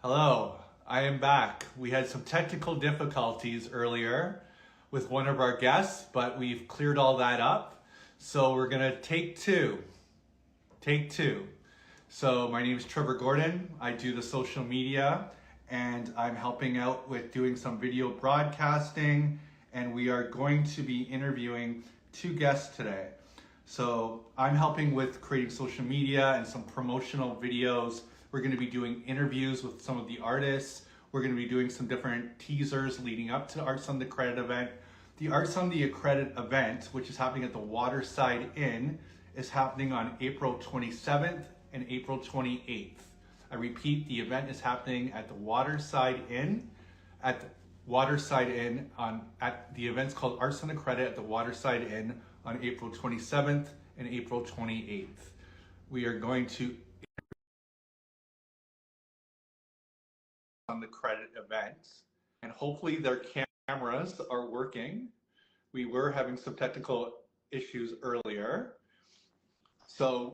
Hello, I am back. We had some technical difficulties earlier with one of our guests, but we've cleared all that up. So we're gonna take two. Take two. So my name is Trevor Gordon. I do the social media and I'm helping out with doing some video broadcasting, and we are going to be interviewing two guests today. So I'm helping with creating social media and some promotional videos. We're going to be doing interviews with some of the artists. We're going to be doing some different teasers leading up to Arts on the Credit event. The Arts on the Credit event, which is happening at the Waterside Inn, is happening on April 27th and April 28th. I repeat, the event is happening at the Waterside Inn. At the event's called Arts on the Credit at the Waterside Inn on April 27th and April 28th. We are going to on the credit event, and hopefully their cameras are working. We were having some technical issues earlier. So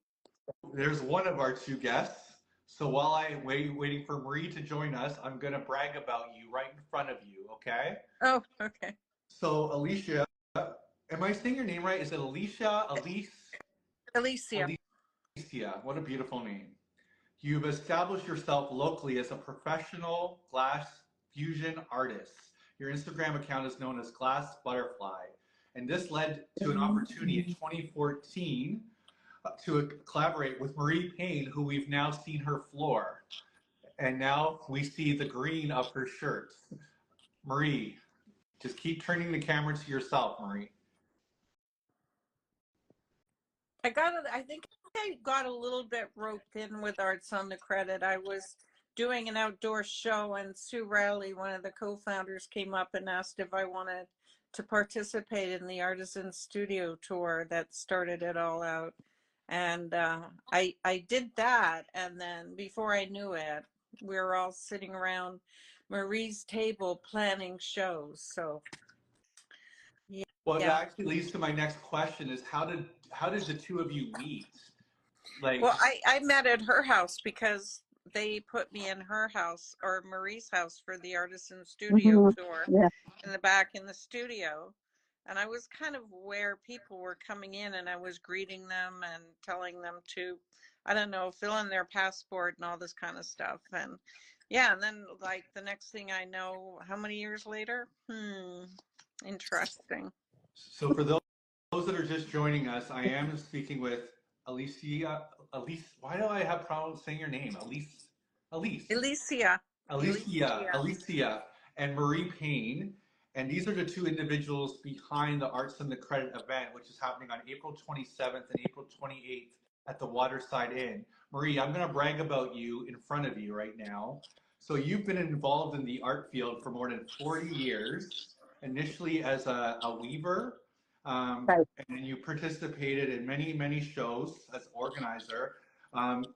there's one of our two guests. So while I'm waiting for Marie to join us, I'm gonna brag about you right in front of you, okay? Oh, okay. So Elysia, am I saying your name right? Is it Elysia? Elysia. Elysia, what a beautiful name. You've established yourself locally as a professional glass fusion artist. Your Instagram account is known as Glass Butterfly. And this led to an opportunity in 2014 to collaborate with Marie Payne, who we've now seen her floor. And now we see the green of her shirt. Marie, just keep turning the camera to yourself, Marie. I think I got a little bit roped in with Arts on the Credit. I was doing an outdoor show, and Sue Riley, one of the co-founders, came up and asked if I wanted to participate in the Artisan Studio tour that started it all out. And I did that, and then before I knew it, we were all sitting around Marie's table planning shows. So Well, yeah. that actually leads to my next question: is how did the two of you meet? Like, Well, I met at her house because they put me in her house, or Marie's house, for the Artisan Studio tour. Yeah. In the back in the studio. And I was kind of where people were coming in, and I was greeting them and telling them to, I don't know, fill in their passport and all this kind of stuff. And yeah, and then like the next thing I know, how many years later? Interesting. so for those that are just joining us, I am speaking with Elysia. Why do I have problems saying your name? Elysia. Elysia, and Marie Payne. And these are the two individuals behind the Arts and the Credit event, which is happening on April 27th and April 28th at the Waterside Inn. Marie, I'm going to brag about you in front of you right now. So you've been involved in the art field for more than 40 years, initially as a weaver, Right. and you participated in many, many shows as organizer.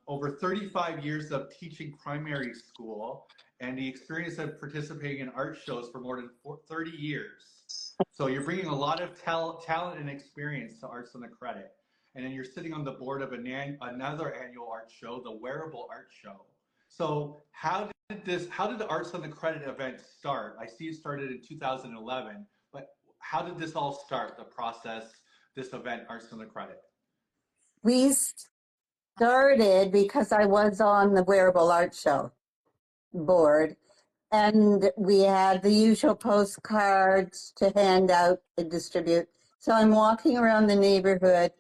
Over 35 years of teaching primary school, and the experience of participating in art shows for more than 30 years. So you're bringing a lot of talent and experience to Arts on the Credit. And then you're sitting on the board of another annual art show, the Wearable Art Show. So how did the Arts on the Credit event start? I see it started in 2011, but how did this all start, the process, this event, Arts on the Credit? We started because I was on the Wearable Art Show board, and we had the usual postcards to hand out and distribute. So I'm walking around the neighborhood,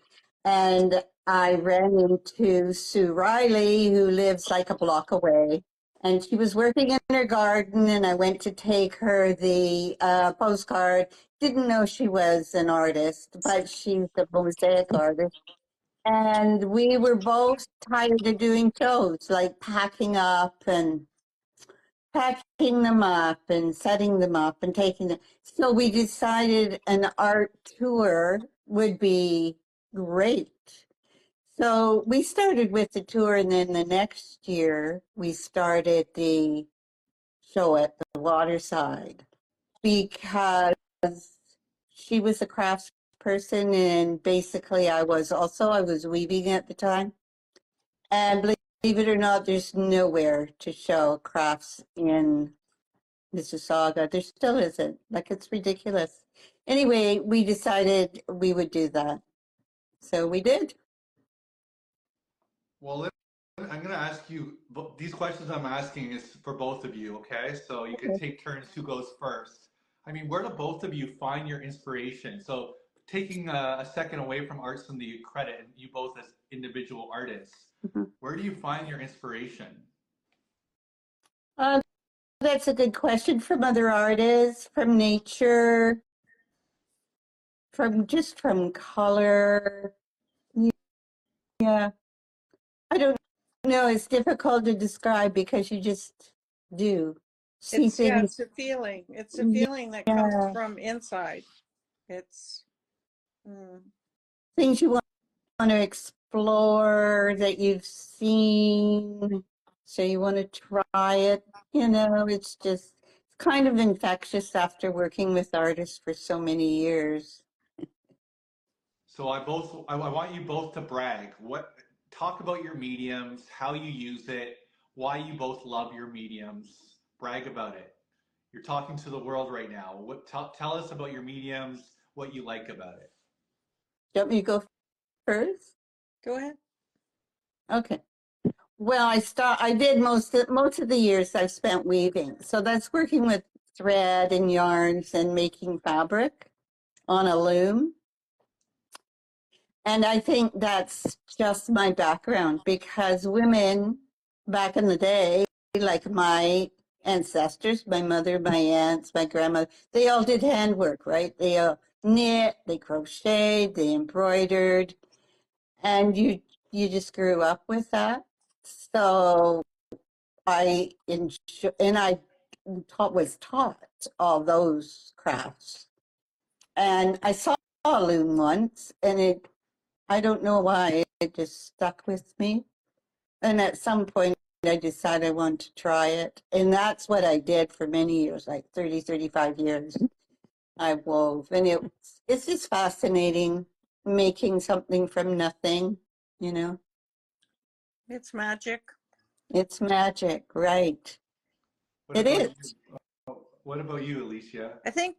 and I ran into Sue Riley, who lives like a block away, and she was working in her garden, and I went to take her the postcard. Didn't know she was an artist, but she's a mosaic artist. And we were both tired of doing shows, like packing them up and setting them up and taking them. So we decided an art tour would be great. So we started with the tour, and then the next year we started the show at the Waterside because she was a crafts person, and basically I was weaving at the time. And believe it or not, there's nowhere to show crafts in Mississauga. There still isn't. Like, it's ridiculous. Anyway, we decided we would do that. So we did. Well, I'm going to ask you, these questions I'm asking is for both of you, okay? So you can Okay. take turns who goes first. I mean, where do both of you find your inspiration? So taking a second away from Arts and the credit, and you both as individual artists, Mhm. where do you find your inspiration? Uh, that's a good question. From other artists, from nature, from color. Yeah. I don't know. It's difficult to describe because you just do see Yeah, things. it's a feeling. It's a feeling that comes Yeah. from inside. It's mm, Things you want to explore that you've seen. So you want to try it. It's just kind of infectious after working with artists for so many years. So I want you both to brag. Talk about your mediums, how you use it, why you both love your mediums. Brag about it. You're talking to the world right now. Tell us about your mediums, what you like about it. Do you want me to go first? go ahead. Okay. Well, I did most of the years I've spent weaving. So that's working with thread and yarns and making fabric on a loom. And I think that's just my background because women back in the day, like my ancestors, my mother, my aunts, my grandmother, they all did handwork, right? They knit, they crocheted, they embroidered, and you just grew up with that. So I enjoy, and was taught all those crafts. And I saw a loom once, and I don't know why, it just stuck with me. And at some point, I decided I wanted to try it. And that's what I did for many years, like 35 years. I wove. And it's just fascinating making something from nothing, you know? It's magic. It's magic, right? What It about is. you? What about you, Elysia? I think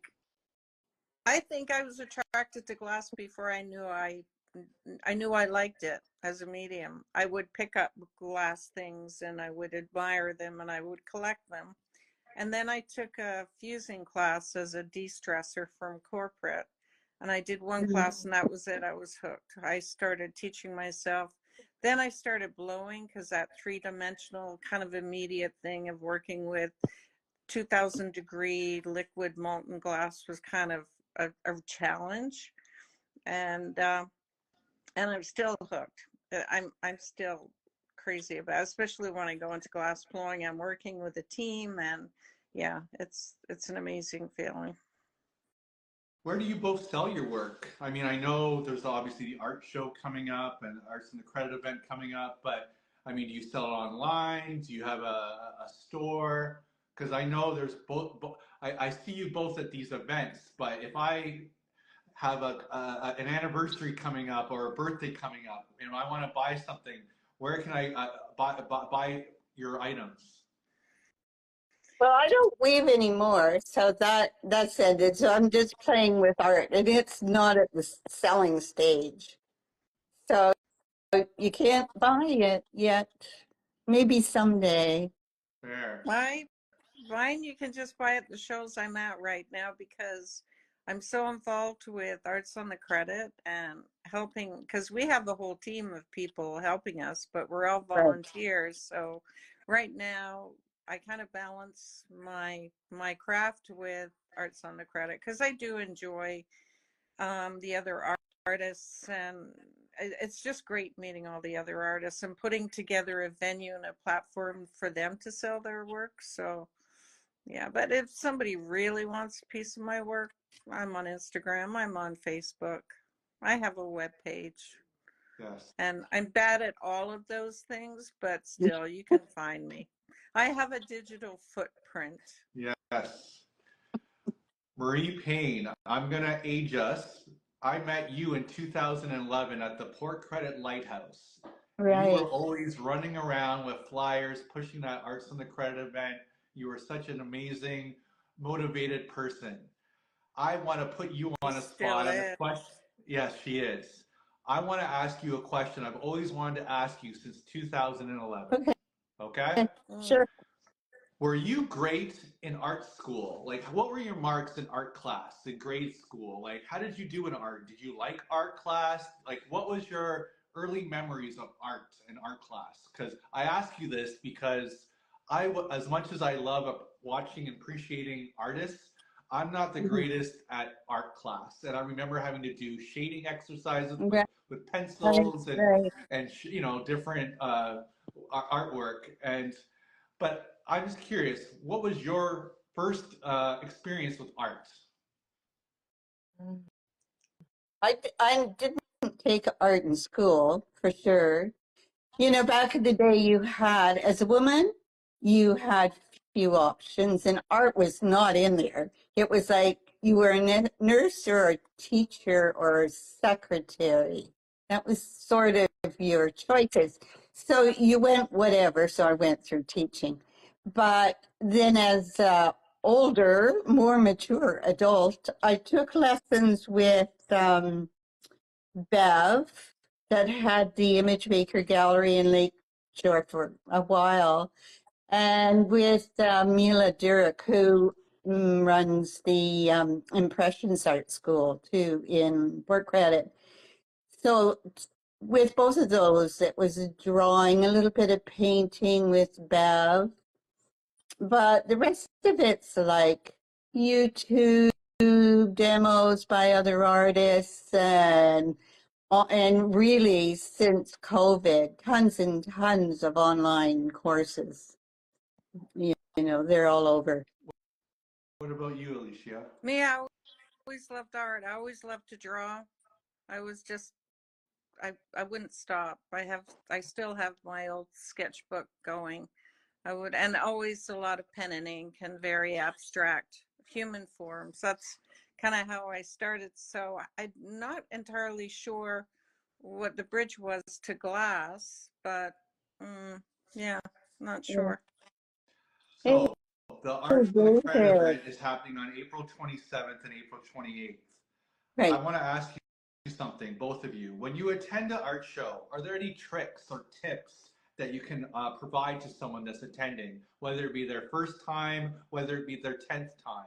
I was attracted to glass before I knew I liked it as a medium. I would pick up glass things and I would admire them and I would collect them. And then I took a fusing class as a de-stressor from corporate. And I did one class and that was it. I was hooked. I started teaching myself. Then I started blowing because that three-dimensional kind of immediate thing of working with 2000-degree liquid molten glass was kind of a challenge. And I'm still hooked. I'm still crazy about it, especially when I go into glass blowing. I'm working with a team, and yeah, it's an amazing feeling. Where do you both sell your work? I mean, I know there's obviously the art show coming up and Arts in the Credit event coming up, but I mean, do you sell it online? Do you have a store? Because I know there's I see you both at these events, but if I have an anniversary coming up or a birthday coming up and I want to buy something, where can I buy your items? Well, I don't weave anymore, so that's ended. So I'm just playing with art, and it's not at the selling stage. So you can't buy it yet. Maybe someday. Fair. My Mine you can just buy at the shows I'm at right now because I'm so involved with Arts on the Credit and helping because we have a whole team of people helping us, but we're all Right. volunteers. So right now I kind of balance my craft with Arts on the Credit because I do enjoy the other artists, and it's just great meeting all the other artists and putting together a venue and a platform for them to sell their work. So yeah, but if somebody really wants a piece of my work, I'm on Instagram, I'm on Facebook, I have a web page, Yes. and I'm bad at all of those things, but still, you can find me. I have a digital footprint. Yes. Marie Payne, I'm going to age us. I met you in 2011 at the Port Credit Lighthouse. You Right. were always running around with flyers, pushing that Arts on the Credit event. You were such an amazing, motivated person. I want to put you He on a still spot on a is. question. Yes, she is. I want to ask you a question I've always wanted to ask you since 2011. Okay. Okay? Mm. Sure. Were you great in art school? Like, what were your marks in art class in grade school? Like, how did you do in art? Did you like art class? Like, what was your early memories of art and art class? Because I ask you this because as much as I love watching and appreciating artists, I'm not the Mhm. greatest at art class, and I remember having to do shading exercises Right. with Right. pencils Right. and different artwork. And but I'm just curious, what was your first experience with art? I didn't take art in school for sure. You know, back in the day, you had, as a woman, you had few options, and art was not in there. It was like you were a nurse or a teacher or a secretary. That was sort of your choices. So you went whatever. So I went through teaching. But then, as older, more mature adult, I took lessons with Bev that had the Image Maker Gallery in Lakeshore for a while, and with Mila Durek, who runs the Impressions Art School too in Port Credit. So with both of those, it was drawing, a little bit of painting with Bev, but the rest of it's like YouTube demos by other artists and really since COVID, tons and tons of online courses. You know, they're all over. What about you, Elysia? Me, I always loved art. I always loved to draw. I was just I wouldn't stop. I still have my old sketchbook going. I would, and always a lot of pen and ink and very abstract human forms. That's kind of how I started. So I'm not entirely sure what the bridge was to glass, but yeah, not Yeah. sure. Hey, So the Arts on the go Credit there. event is happening on April 27th and April 28th. I Right. want to ask you something, both of you. When you attend an art show, are there any tricks or tips that you can provide to someone that's attending, whether it be their first time, whether it be their 10th time?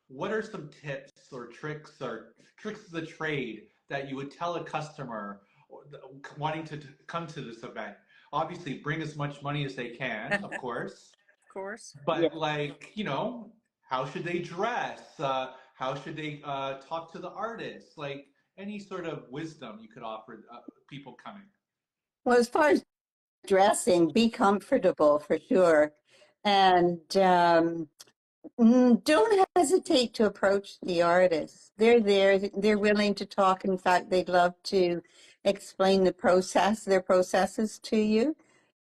What are some tips or tricks of the trade that you would tell a customer wanting to come to this event? Obviously, bring as much money as they can, of Of course, course. Yeah. but like, how should they dress? How should they talk to the artist? Like any sort of wisdom you could offer people coming. Well, as far as dressing, be comfortable for sure. And don't hesitate to approach the artists. They're there, they're willing to talk. In fact, they'd love to explain their processes to you.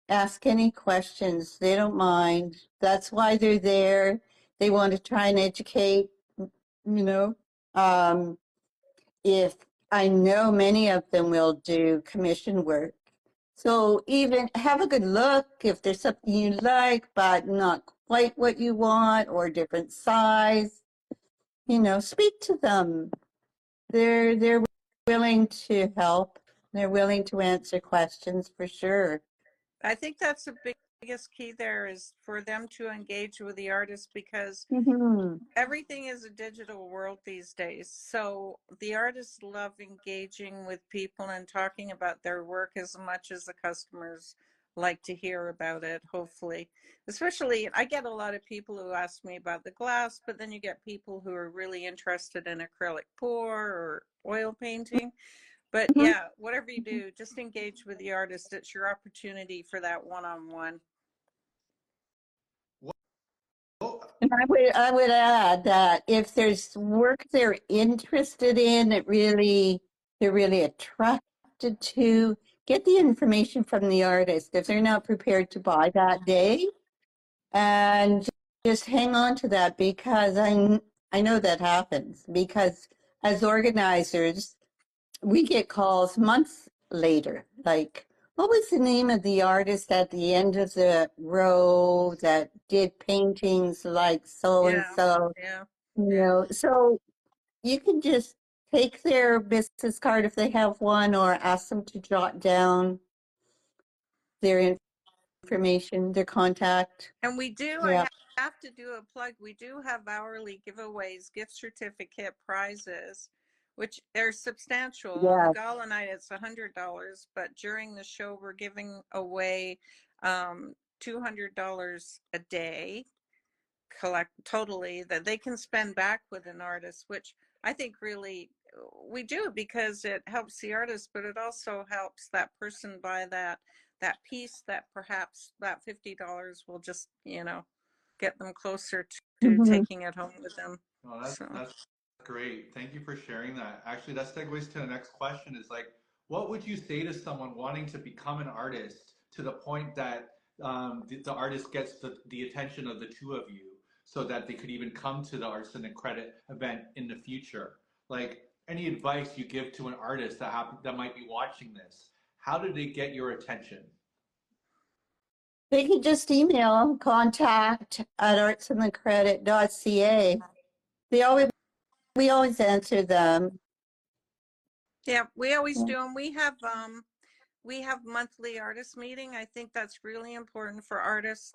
Ask any questions. They don't mind. That's why they're there. They want to try and educate, you know. Um, if I know many of them will do commission work. So even have a good look if there's something you like, but not quite what you want or different size, speak to them. They're willing to help. They're willing to answer questions for sure. I think that's the biggest key there is for them to engage with the artist because Mm-hmm. everything is a digital world these days. So the artists love engaging with people and talking about their work as much as the customers like to hear about it, hopefully. Especially, I get a lot of people who ask me about the glass, but then you get people who are really interested in acrylic pour or oil painting. But yeah, whatever you do, just engage with the artist. It's your opportunity for that one-on-one. Well, And I would add that if there's work they're interested in, they're really attracted to, get the information from the artist if they're not prepared to buy that day, and just hang on to that because I know that happens because as organizers we get calls months later like, What was the name of the artist at the end of the row that did paintings like so and Yeah, so? yeah, You yeah. know, so you can just take their business card if they have one, or ask them to jot down their information, their contact. And we do, Yeah. have to do a plug. We do have hourly giveaways, gift certificate prizes, which are substantial. On the Yeah. gala night, it's $100, but during the show, we're giving away $200 a day collect totally that they can spend back with an artist, which I think really we do because it helps the artist, but it also helps that person buy that piece that perhaps that $50 will just, get them closer to Mhm. taking it home with them. Oh, So that's great. Thank you for sharing that. Actually, that segues to the next question is like, what would you say to someone wanting to become an artist to the point that the artist gets the attention of the two of you so that they could even come to the Arts and the Credit event in the future? Like, any advice you give to an artist that might be watching this? How do they get your attention? They can just email contact@artsandthecredit.ca. We always answer them. yeah, we always Yeah. do, and we have monthly artist meeting. I think that's really important for artists.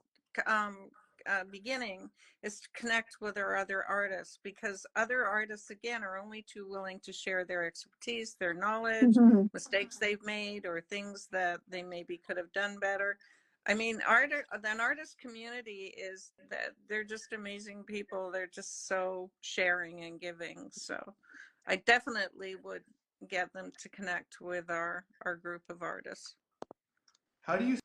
Beginning is to connect with our other artists, because other artists again are only too willing to share their expertise, their knowledge, Mhm. mistakes they've made, or things that they maybe could have done better. I mean, an artist community is that they're just amazing people. They're just so sharing and giving. So I definitely would get them to connect with our group of artists. How do you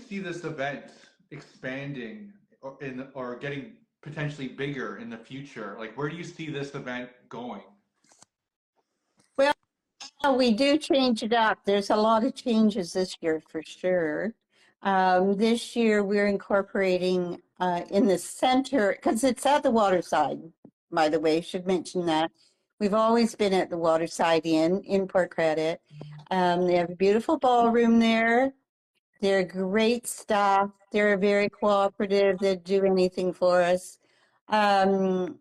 see this event expanding or getting potentially bigger in the future? Like, where do you see this event going? Well, we do change it up. There's a lot of changes this year for sure. This year we're incorporating in the center, because it's at the waterside, by the way, should mention that. We've always been at the Waterside Inn in Port Credit. They have a beautiful ballroom there. They're great staff. They're very cooperative. They do anything for us. Um,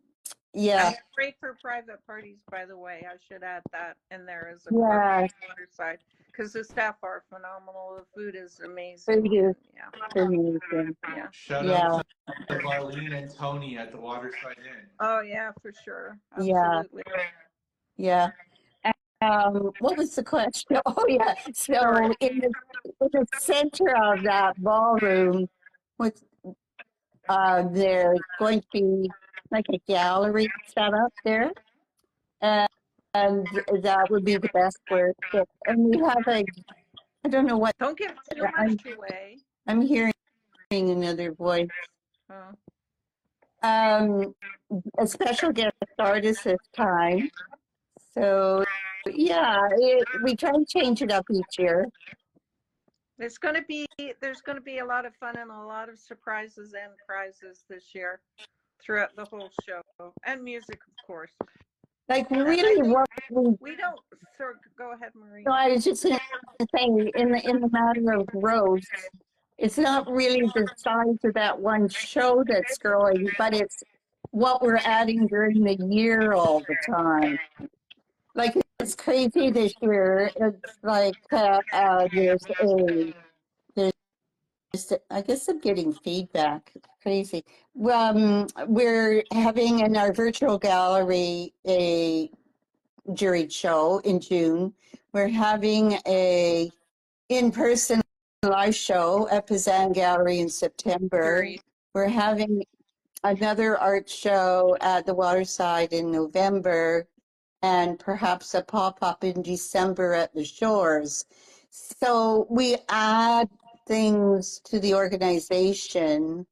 yeah, And great for private parties, by the way. I should add that in there as a plug yeah. on the water side, because the staff are phenomenal. The food is amazing. Food is Yeah, amazing. yeah. Shout out Yeah, to Marlene and Tony at the Waterside Inn. Oh yeah, for sure. yeah, Absolutely. yeah. What was the question? Oh, yeah. Sorry. So in the center of that ballroom, with there's going to be like a gallery set up there, and that would be the best work. And we have I don't know what Don't give too I'm much away. I'm hearing another voice. Oh. Um, a special guest artist this time. So yeah, we try and change it up each year. There's going to be a lot of fun and a lot of surprises and prizes this year throughout the whole show, and music, of course. Like And I really, think what we don't. So go ahead, Marie. no, I was just going to say in the matter of growth, it's not really the size of that one show that's growing, but it's what we're adding during the year all the time. Like it's crazy this year. It's like there's I guess I'm getting feedback. It's crazy. We're having in our virtual gallery a juried show in June. We're having a in-person live show at Pazan Gallery in September. Jury. We're having another art show at the Waterside in November, and perhaps a pop-up in December at the Shores. So we add things to the organization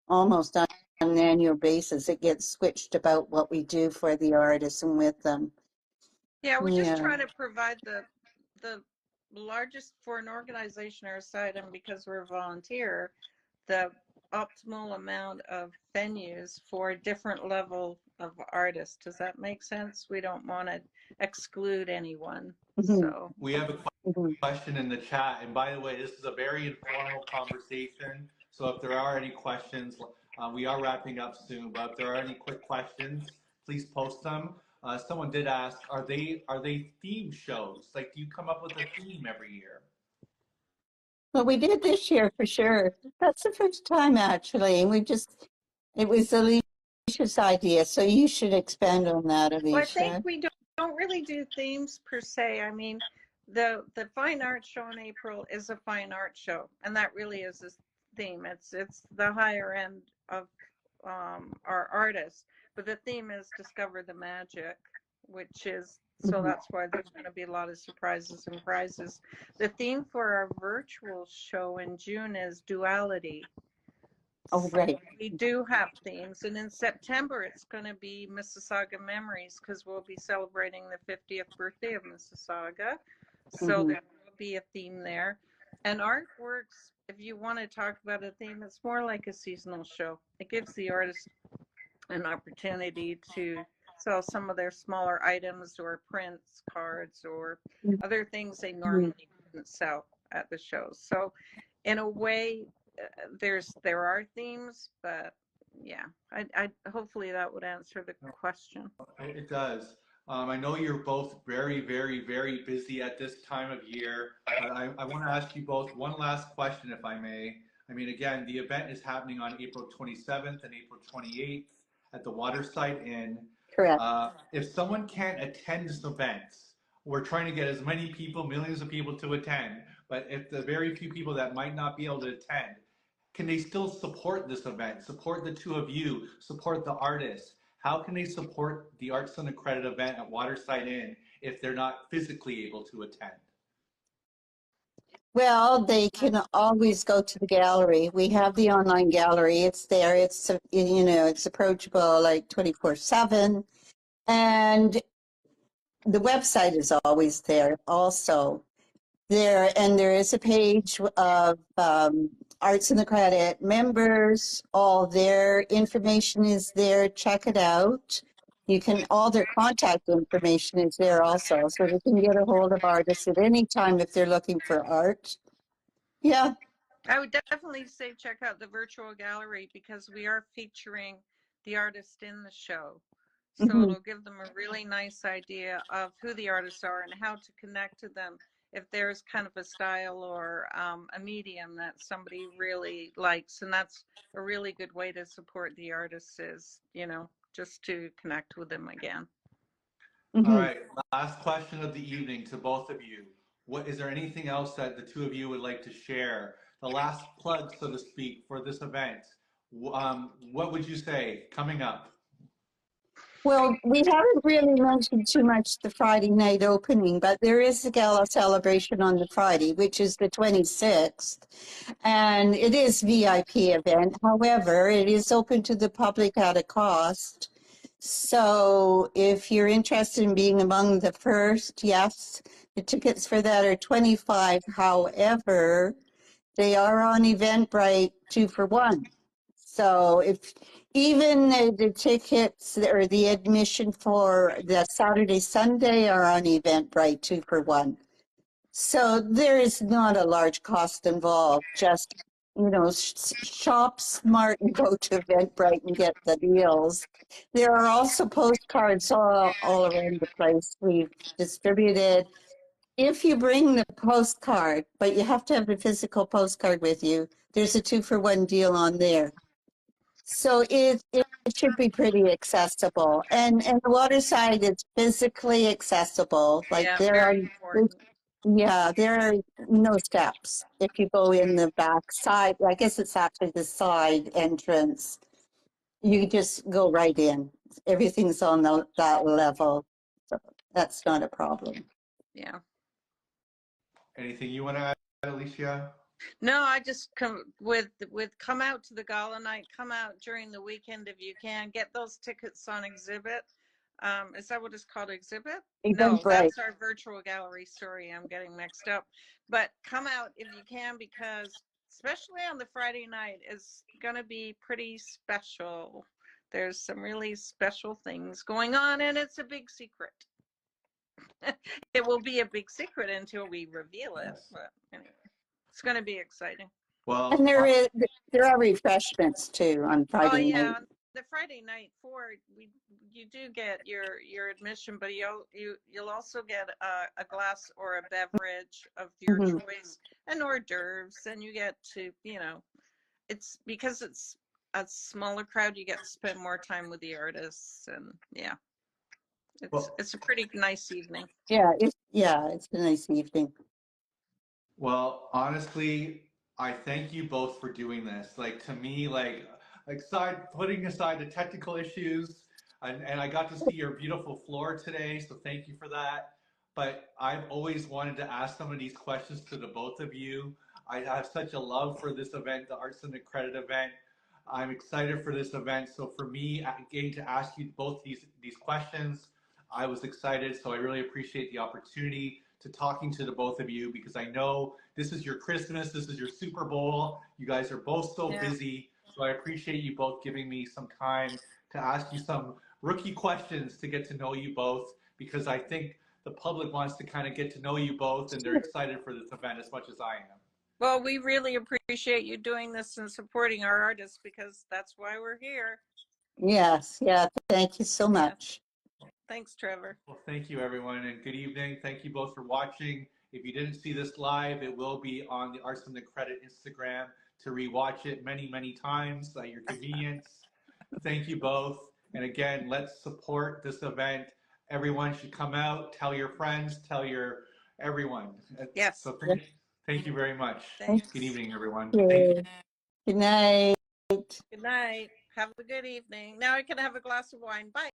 almost on an annual basis. It gets switched about what we do for the artists and with them. Yeah, we're just Yeah. trying to provide the largest for an organization our side, and because we're a volunteer, the optimal amount of venues for a different level of artists. Does that make sense? We don't want to exclude anyone. Mhm. So We have a Mhm. question in the chat. And by the way, this is a very informal conversation. So if there are any questions, we are wrapping up soon. But if there are any quick questions, please post them. Someone did ask, are they theme shows? Like, do you come up with a theme every year? Well, we did this year for sure. That's the first time actually. It was Alicia's idea, so you should expand on that, Well, I think Alicia. we don't really do themes per se. I mean, the fine art show in April is a fine art show, and that really is a theme. It's the higher end of our artists, but the theme is discover the magic, which is so Mhm. that's why there's going to be a lot of surprises and prizes. The theme for our virtual show in June is duality. Oh, So right. we do have themes, and in September it's going to be Mississauga Memories because we'll be celebrating the 50th birthday of Mississauga. So Mhm. there will be a theme there. And Artworks, if you want to talk about a theme, it's more like a seasonal show. It gives the artist an opportunity to sell some of their smaller items or prints, cards, or other things they Mhm. normally wouldn't sell at the shows. So in a way, there are themes, but yeah, I hopefully that would answer the question. It does. I know you're both very, very, very busy at this time of year, but I want to ask you both one last question, if I may. I mean, again, the event is happening on April 27th and April 28th at the Waterside Inn. Correct. If someone can't attend this event, we're trying to get as many people, millions of people to attend, but if the very few people that might not be able to attend, can they still support this event, support the two of you, support the artists? How can they support the Arts on the Credit event at Waterside Inn if they're not physically able to attend? Well, they can always go to the gallery. We have the online gallery. It's there. It's approachable like 24/7. And the website is always there also. There is a page of Arts in the Credit members. All their information is there. Check it out. All their contact information is there also. So they can get a hold of artists at any time if they're looking for art. Yeah. I would definitely say check out the virtual gallery because we are featuring the artist in the show. So Mhm. it'll give them a really nice idea of who the artists are and how to connect to them if there's kind of a style or a medium that somebody really likes. And that's a really good way to support the artists is, just to connect with them again. All Mhm. right, last question of the evening to both of you. What is there anything else that the two of you would like to share? The last plug, so to speak, for this event. What would you say coming up? Well, we haven't really mentioned too much the Friday night opening, but there is a gala celebration on the Friday, which is the 26th, and it is VIP event. However, it is open to the public at a cost. So if you're interested in being among the first, yes, the tickets for that are 25. However, they are on Eventbrite 2 for 1. So if even the tickets or the admission for the Saturday, Sunday are on Eventbrite 2 for 1. So there is not a large cost involved. Just, shop smart and go to Eventbrite and get the deals. There are also postcards all around the place we've distributed. If you bring the postcard, but you have to have the physical postcard with you, there's a 2 for 1 deal on there. So it should be pretty accessible. And the Waterside is physically accessible. Like Yeah, very important. there are no steps. If you go in the back side, I guess it's actually the side entrance, you just go right in. Everything's on that level. So that's not a problem. Yeah. Anything you want to add, Alicia? No, I just come come out to the gala night, come out during the weekend if you can. Get those tickets on exhibit. Is that what it's called, exhibit? No, Eventbrite. that's our virtual gallery. Sorry, I'm getting mixed up. But come out if you can because especially on the Friday night is going to be pretty special. There's some really special things going on and it's a big secret. It will be a big secret until we reveal it. Yes. But anyway, it's going to be exciting. Well, And there are refreshments too on Oh Friday yeah, night. on the Friday night you do get your admission, but you'll also get a glass or a beverage of your Mhm. choice and hors d'oeuvres, and you get to it's because it's a smaller crowd, you get to spend more time with the artists, and yeah, well, it's a pretty nice evening. Yeah, it's a nice evening. Well, honestly, I thank you both for doing this. Like to me, putting aside the technical issues, and I got to see your beautiful floor today, so thank you for that. But I've always wanted to ask some of these questions to the both of you. I have such a love for this event, the Arts and the Credit event. I'm excited for this event. So for me, getting to ask you both these questions, I was excited. So I really appreciate the opportunity to talking to the both of you because I know this is your Christmas, this is your Super Bowl. You guys are both so Yeah. busy. So I appreciate you both giving me some time to ask you some rookie questions to get to know you both because I think the public wants to kind of get to know you both and they're excited for this event as much as I am. Well, we really appreciate you doing this and supporting our artists because that's why we're here. Yes, yeah. Thank you so much. Thanks, Trevor. Well, thank you, everyone, and good evening. Thank you both for watching. If you didn't see this live, it will be on the Arts and the Credit Instagram to rewatch it many, many times at your convenience. Thank you both. And again, let's support this event. Everyone should come out, tell your friends, tell your everyone. Yes. So thank you very much. Thanks. Good evening, everyone. Yeah. Thank you. Good night. Good night. Have a good evening. Now I can have a glass of wine. Bye.